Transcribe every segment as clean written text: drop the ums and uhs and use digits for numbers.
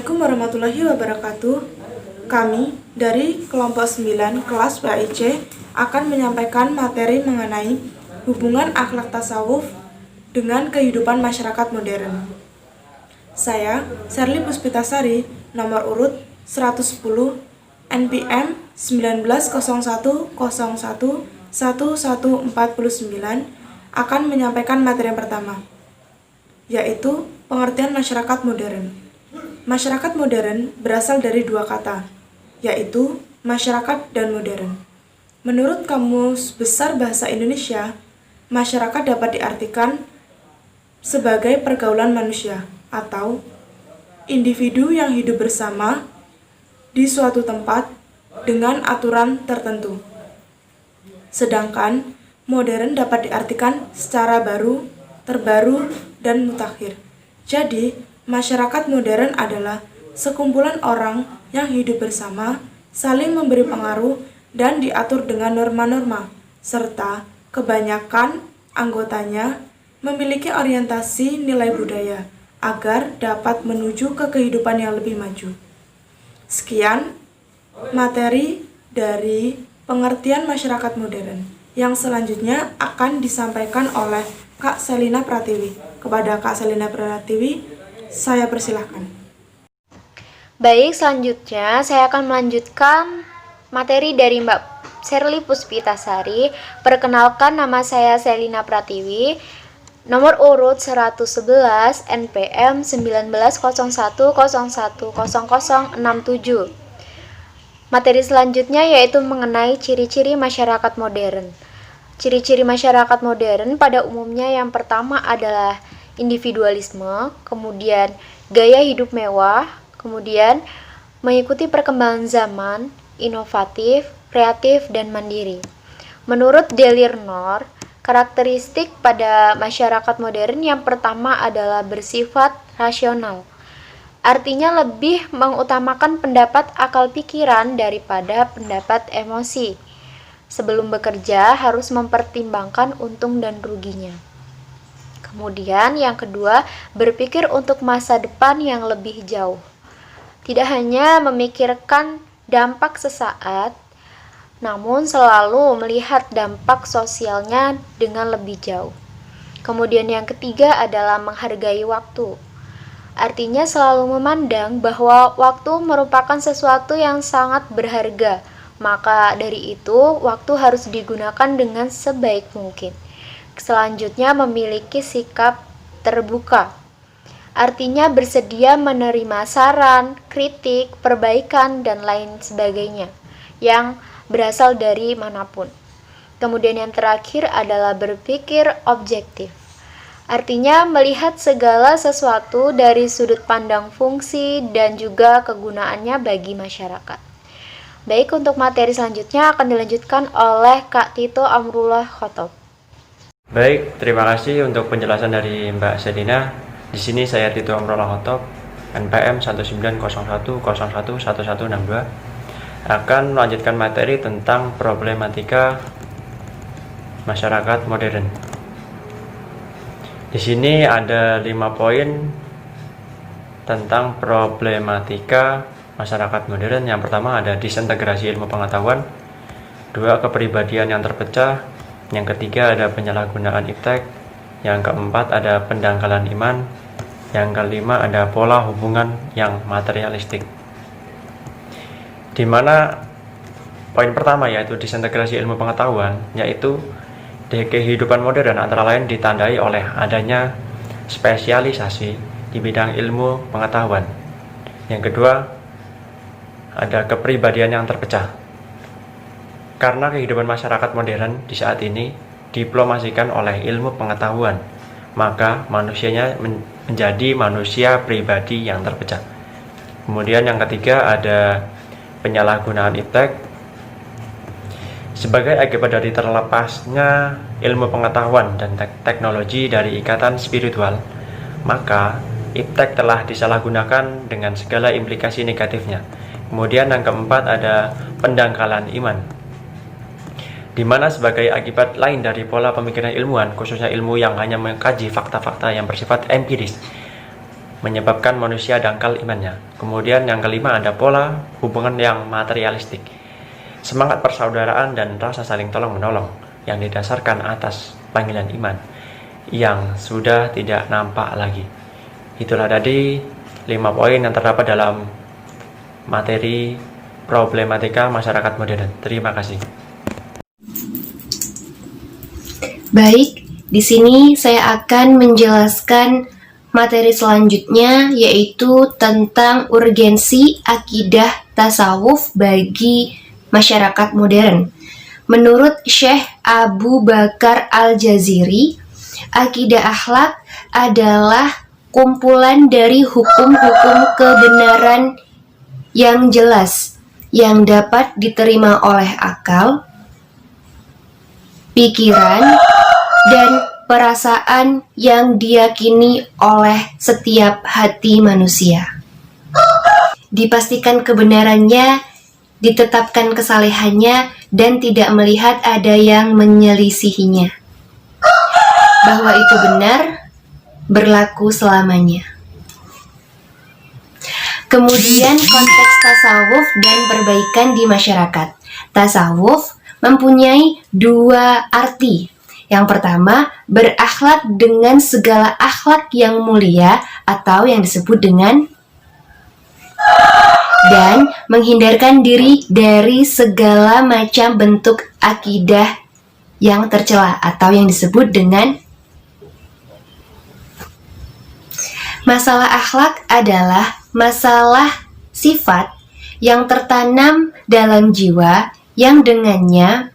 Assalamualaikum warahmatullahi wabarakatuh. Kami dari kelompok 9 kelas PAIC akan menyampaikan materi mengenai hubungan akhlak tasawuf dengan kehidupan masyarakat modern. Saya, Sherly Puspitasari, nomor urut 110, NPM 1901011149, akan menyampaikan materi yang pertama, yaitu pengertian masyarakat modern. Masyarakat modern berasal dari dua kata, yaitu masyarakat dan modern. Menurut Kamus Besar Bahasa Indonesia, masyarakat dapat diartikan sebagai pergaulan manusia atau individu yang hidup bersama di suatu tempat dengan aturan tertentu. Sedangkan modern dapat diartikan secara baru, terbaru, dan mutakhir. Jadi, masyarakat modern adalah sekumpulan orang yang hidup bersama, saling memberi pengaruh, dan diatur dengan norma-norma, serta kebanyakan anggotanya memiliki orientasi nilai budaya agar dapat menuju ke kehidupan yang lebih maju. Sekian materi dari pengertian masyarakat modern. Yang selanjutnya akan disampaikan oleh Kak Selina Pratiwi. Kepada Kak Selina Pratiwi, saya persilahkan. Baik, selanjutnya saya akan melanjutkan materi dari Mbak Sherly Puspitasari. Perkenalkan, nama saya Selina Pratiwi, nomor urut 111, NPM 1901010067. Materi selanjutnya yaitu mengenai ciri-ciri masyarakat modern. Ciri-ciri masyarakat modern pada umumnya yang pertama adalah individualisme, kemudian gaya hidup mewah, kemudian mengikuti perkembangan zaman, inovatif, kreatif, dan mandiri. Menurut Delirnor, karakteristik pada masyarakat modern yang pertama adalah bersifat rasional. Artinya lebih mengutamakan pendapat akal pikiran daripada pendapat emosi. Sebelum bekerja harus mempertimbangkan untung dan ruginya. Kemudian yang kedua, berpikir untuk masa depan yang lebih jauh. Tidak hanya memikirkan dampak sesaat, namun selalu melihat dampak sosialnya dengan lebih jauh. Kemudian yang ketiga adalah menghargai waktu. Artinya selalu memandang bahwa waktu merupakan sesuatu yang sangat berharga, maka dari itu waktu harus digunakan dengan sebaik mungkin. Selanjutnya memiliki sikap terbuka. Artinya bersedia menerima saran, kritik, perbaikan, dan lain sebagainya yang berasal dari manapun. Kemudian yang terakhir adalah berpikir objektif. Artinya melihat segala sesuatu dari sudut pandang fungsi dan juga kegunaannya bagi masyarakat. Baik, untuk materi selanjutnya akan dilanjutkan oleh Kak Tito Amrullah Khotob. Baik, terima kasih untuk penjelasan dari Mbak Selina. Di sini saya Tito Amrullah Khotob, NPM 1901011162, akan melanjutkan materi tentang problematika masyarakat modern. Di sini ada 5 poin tentang problematika masyarakat modern. Yang pertama ada disintegrasi ilmu pengetahuan, 2 kepribadian yang terpecah, yang ketiga ada penyalahgunaan iptek, yang keempat ada pendangkalan iman, yang kelima ada pola hubungan yang materialistik. Di mana poin pertama yaitu disintegrasi ilmu pengetahuan, yaitu di kehidupan modern antara lain ditandai oleh adanya spesialisasi di bidang ilmu pengetahuan. Yang kedua ada kepribadian yang terpecah. Karena kehidupan masyarakat modern di saat ini diplomasikan oleh ilmu pengetahuan, maka manusianya menjadi manusia pribadi yang terpecah. Kemudian yang ketiga ada penyalahgunaan iptek. Sebagai akibat dari terlepasnya ilmu pengetahuan dan teknologi dari ikatan spiritual, maka iptek telah disalahgunakan dengan segala implikasi negatifnya. Kemudian yang keempat ada pendangkalan iman, di mana sebagai akibat lain dari pola pemikiran ilmuwan, khususnya ilmu yang hanya mengkaji fakta-fakta yang bersifat empiris, menyebabkan manusia dangkal imannya. Kemudian yang kelima ada pola hubungan yang materialistik, semangat persaudaraan dan rasa saling tolong-menolong yang didasarkan atas panggilan iman yang sudah tidak nampak lagi. Itulah tadi 5 poin yang terdapat dalam materi problematika masyarakat modern. Terima kasih. Baik, di sini saya akan menjelaskan materi selanjutnya, yaitu tentang urgensi akidah tasawuf bagi masyarakat modern. Menurut Syekh Abu Bakar Al-Jaziri, akidah akhlak adalah kumpulan dari hukum-hukum kebenaran yang jelas, yang dapat diterima oleh akal, pikiran, dan perasaan yang diyakini oleh setiap hati manusia. Dipastikan kebenarannya, ditetapkan kesalehannya, dan tidak melihat ada yang menyelisihinya. Bahwa itu benar, berlaku selamanya. Kemudian konteks tasawuf dan perbaikan di masyarakat. Tasawuf mempunyai 2 arti. Yang pertama, berakhlak dengan segala akhlak yang mulia atau yang disebut dengan, dan menghindarkan diri dari segala macam bentuk akidah yang tercela atau yang disebut dengan. Masalah akhlak adalah masalah sifat yang tertanam dalam jiwa yang dengannya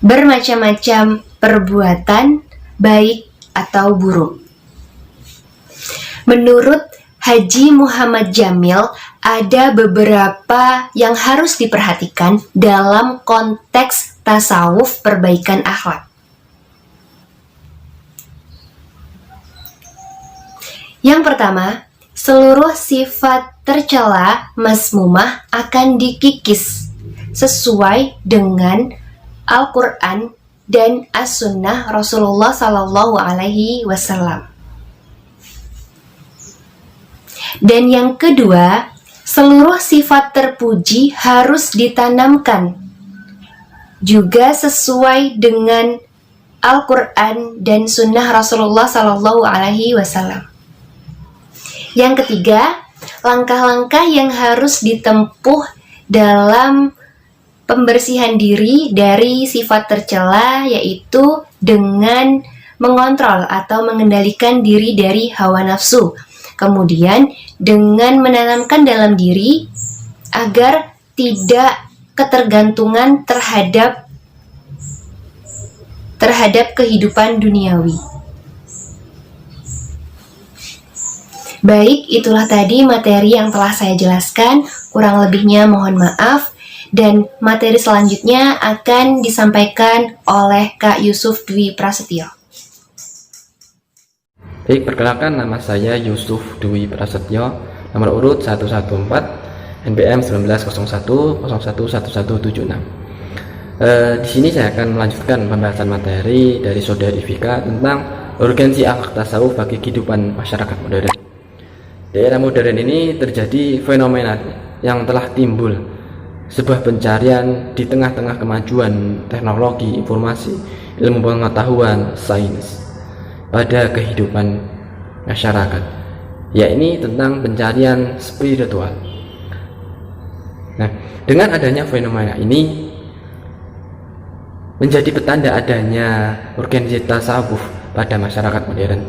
bermacam-macam perbuatan baik atau buruk. Menurut Haji Muhammad Jamil, ada beberapa yang harus diperhatikan dalam konteks tasawuf perbaikan akhlak. Yang pertama, seluruh sifat tercela mazmumah akan dikikis sesuai dengan Al-Quran dan As-Sunnah Rasulullah Sallallahu Alaihi Wasallam. Dan yang kedua, seluruh sifat terpuji harus ditanamkan juga sesuai dengan Al-Quran dan Sunnah Rasulullah Sallallahu Alaihi Wasallam. Yang ketiga, langkah-langkah yang harus ditempuh dalam pembersihan diri dari sifat tercela, yaitu dengan mengontrol atau mengendalikan diri dari hawa nafsu. Kemudian dengan menanamkan dalam diri agar tidak ketergantungan terhadap kehidupan duniawi. Baik, itulah tadi materi yang telah saya jelaskan. Kurang lebihnya mohon maaf. Dan materi selanjutnya akan disampaikan oleh Kak Yusuf Dwi Prasetyo. Baik, perkenalkan, nama saya Yusuf Dwi Prasetyo, nomor urut 114, NPM 1901011176. Di sini saya akan melanjutkan pembahasan materi dari Saudari Vika tentang urgensi akhlak tasawuf bagi kehidupan masyarakat modern. Di era modern ini terjadi fenomena yang telah timbul, sebuah pencarian di tengah-tengah kemajuan teknologi, informasi, ilmu pengetahuan, sains pada kehidupan masyarakat, yakni tentang pencarian spiritual. Nah, dengan adanya fenomena ini menjadi petanda adanya urgensi tasawuf pada masyarakat modern.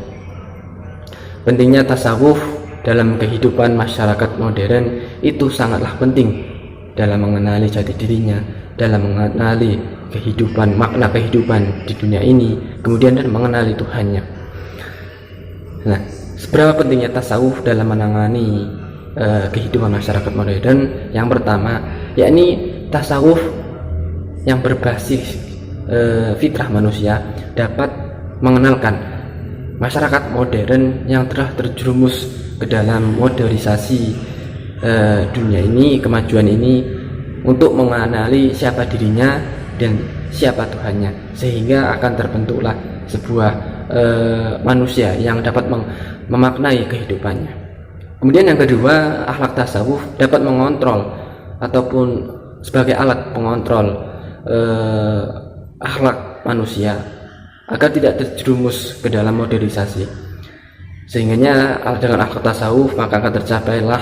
Pentingnya tasawuf dalam kehidupan masyarakat modern itu sangatlah penting dalam mengenali jati dirinya, dalam mengenali kehidupan, makna kehidupan di dunia ini, kemudian dan mengenali Tuhannya. Nah, seberapa pentingnya tasawuf dalam menangani kehidupan masyarakat modern? Yang pertama, yakni tasawuf yang berbasis fitrah manusia dapat mengenalkan masyarakat modern yang telah terjerumus ke dalam modernisasi dunia ini, kemajuan ini, untuk mengenali siapa dirinya dan siapa Tuhannya, sehingga akan terbentuklah sebuah manusia yang dapat memaknai kehidupannya. Kemudian yang kedua, akhlak tasawuf dapat mengontrol ataupun sebagai alat pengontrol akhlak manusia agar tidak terjerumus ke dalam modernisasi. Sehingga dengan akhlak tasawuf maka akan tercapailah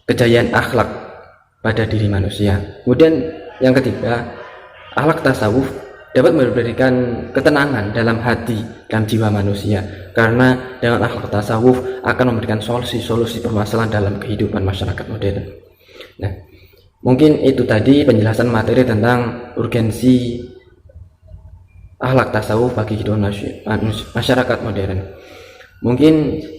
kejayaan akhlak pada diri manusia. Kemudian yang ketiga, akhlak tasawuf dapat memberikan ketenangan dalam hati dan jiwa manusia, karena dengan akhlak tasawuf akan memberikan solusi-solusi permasalahan dalam kehidupan masyarakat modern. Nah, mungkin itu tadi penjelasan materi tentang urgensi akhlak tasawuf bagi kehidupan masyarakat modern. Mungkin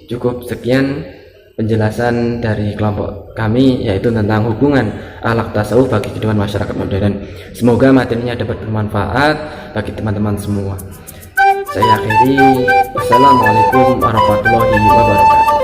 cukup sekian penjelasan dari kelompok kami, yaitu tentang hubungan akhlak tasawuf bagi kehidupan masyarakat modern. Semoga materinya dapat bermanfaat bagi teman-teman semua. Saya akhiri, wassalamualaikum warahmatullahi wabarakatuh.